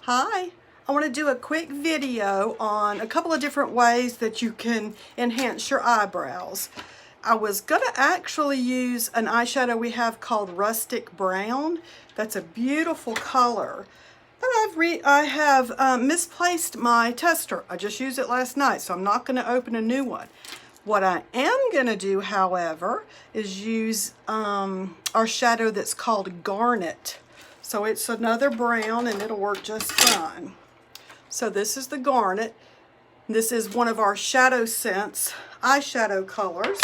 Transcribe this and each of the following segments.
Hi, I want to do a quick video on a couple of different ways that you can enhance your eyebrows. I was going to actually use an eyeshadow we have called Rustic Brown. That's a beautiful color. But I have misplaced my tester. I just used it last night, so I'm not going to open a new one. What I am going to do, however, is use our shadow that's called Garnet. So it's another brown and it'll work just fine. So this is the Garnet. This is one of our Shadow Sense eyeshadow colors.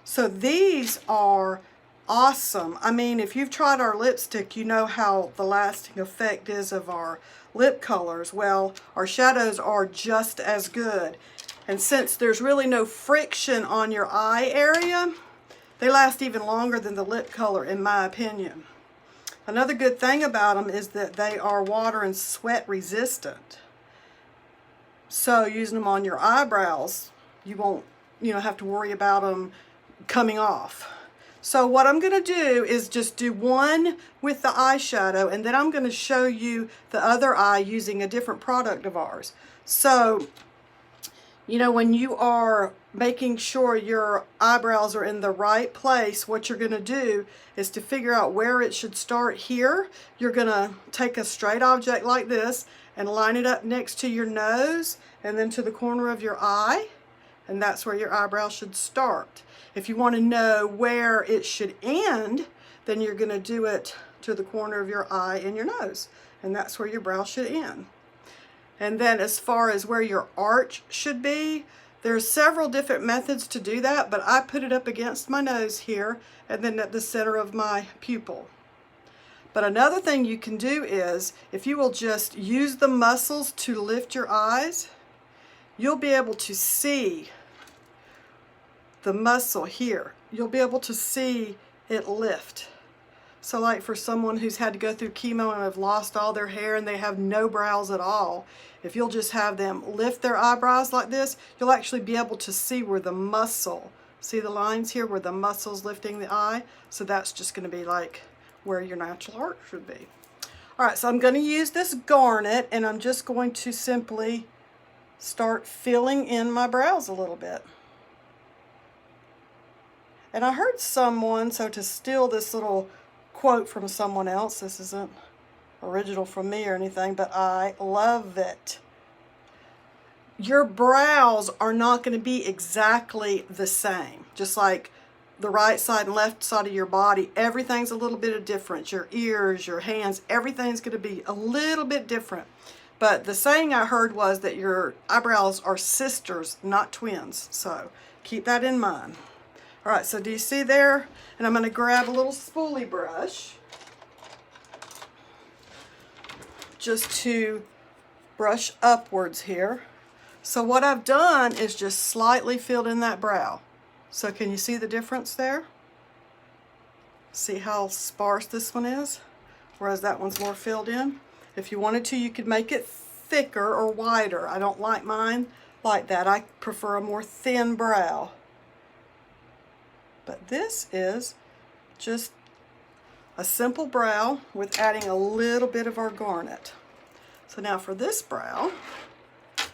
So these are awesome. I mean, if you've tried our lipstick, you know how the lasting effect is of our lip colors. Well, our shadows are just as good. And since there's really no friction on your eye area, they last even longer than the lip color, in my opinion. Another good thing about them is that they are water and sweat resistant. So using them on your eyebrows, you won't, have to worry about them coming off. So what I'm going to do is just do one with the eyeshadow, and then I'm going to show you the other eye using a different product of ours. So, when you are making sure your eyebrows are in the right place, what you're going to do is to figure out where it should start here. You're going to take a straight object like this and line it up next to your nose and then to the corner of your eye, and that's where your eyebrow should start. If you want to know where it should end, then you're going to do it to the corner of your eye and your nose, and that's where your brow should end. And then as far as where your arch should be, there's several different methods to do that, but I put it up against my nose here and then at the center of my pupil. But another thing you can do is, if you will just use the muscles to lift your eyes, you'll be able to see the muscle here. You'll be able to see it lift. So like for someone who's had to go through chemo and have lost all their hair and they have no brows at all, if you'll just have them lift their eyebrows like this, you'll actually be able to see where the muscle, see the lines here where the muscle's lifting the eye? So that's just going to be like where your natural arch should be. All right, so I'm going to use this Garnet, and I'm just going to simply start filling in my brows a little bit. And I heard someone, so to steal this little quote from someone else, this isn't original from me or anything, but I love it. Your brows are not going to be exactly the same. Just like the right side and left side of your body, everything's a little bit of difference. Your ears, your hands, everything's going to be a little bit different. But the saying I heard was that your eyebrows are sisters, not twins. So keep that in mind. All right, so do you see there? And I'm going to grab a little spoolie brush just to brush upwards here. So what I've done is just slightly filled in that brow. So can you see the difference there? See how sparse this one is? Whereas that one's more filled in. If you wanted to, you could make it thicker or wider. I don't like mine like that. I prefer a more thin brow. But this is just a simple brow with adding a little bit of our Garnet. So now for this brow, I'm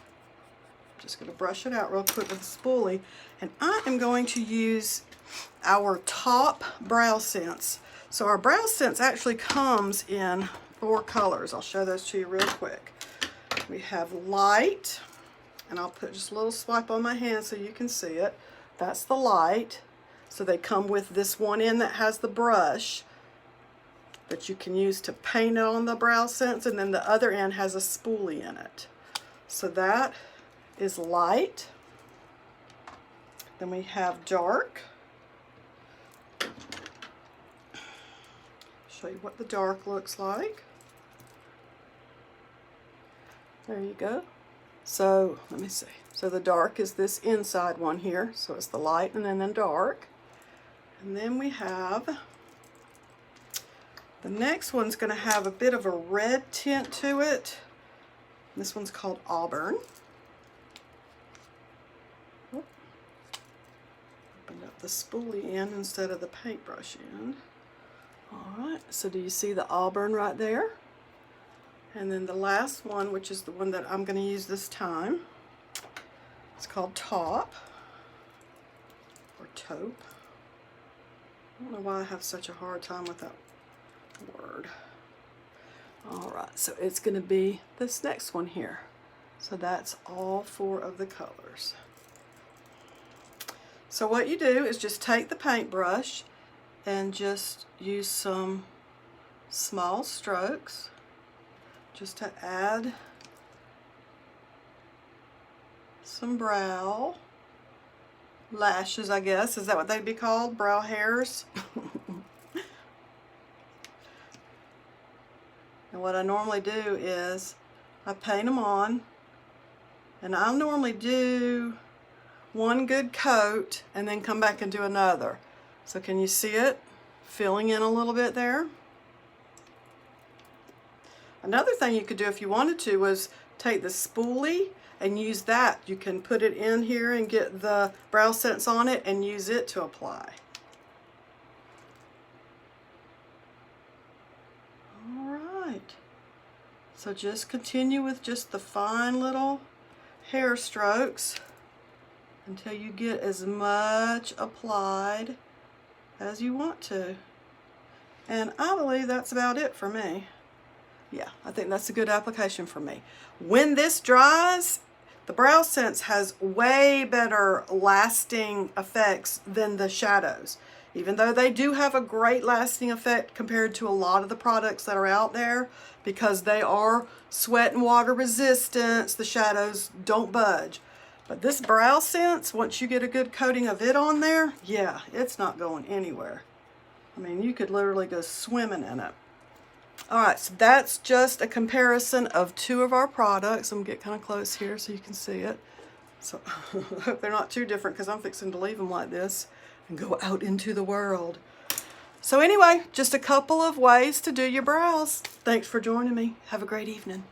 just going to brush it out real quick with a spoolie, and I am going to use our top Brow Sense. So our Brow Sense actually comes in 4 colors. I'll show those to you real quick. We have light, and I'll put just a little swipe on my hand so you can see it. That's the light. So they come with this one end that has the brush that you can use to paint it on the Brow Sense, and then the other end has a spoolie in it. So that is light. Then we have dark. Show you what the dark looks like. There you go. So let me see. So the dark is this inside one here. So it's the light and then dark. And then we have, the next one's going to have a bit of a red tint to it. This one's called Auburn. Open up the spoolie end instead of the paintbrush end. Alright, so do you see the Auburn right there? And then the last one, which is the one that I'm going to use this time, it's called Top or Taupe. I don't know why I have such a hard time with that word. Alright, so it's going to be this next one here. So that's all 4 of the colors. So what you do is just take the paintbrush and just use some small strokes just to add some brow lashes, I guess. Is that what they'd be called? Brow hairs? And what I normally do is I paint them on, and I'll normally do one good coat and then come back and do another. So can you see it filling in a little bit there? Another thing you could do if you wanted to was take the spoolie and use that. You can put it in here and get the brow scents on it and use it to apply. Alright, so just continue with just the fine little hair strokes until you get as much applied as you want to. And I believe that's about it for me. Yeah, I think that's a good application for me. When this dries, the Brow Sense has way better lasting effects than the shadows. Even though they do have a great lasting effect compared to a lot of the products that are out there, because they are sweat and water resistant, the shadows don't budge. But this Brow Sense, once you get a good coating of it on there, yeah, it's not going anywhere. I mean, you could literally go swimming in it. Alright, so that's just a comparison of 2 of our products. I'm going to get kind of close here so you can see it. So I hope they're not too different, because I'm fixing to leave them like this and go out into the world. So anyway, just a couple of ways to do your brows. Thanks for joining me. Have a great evening.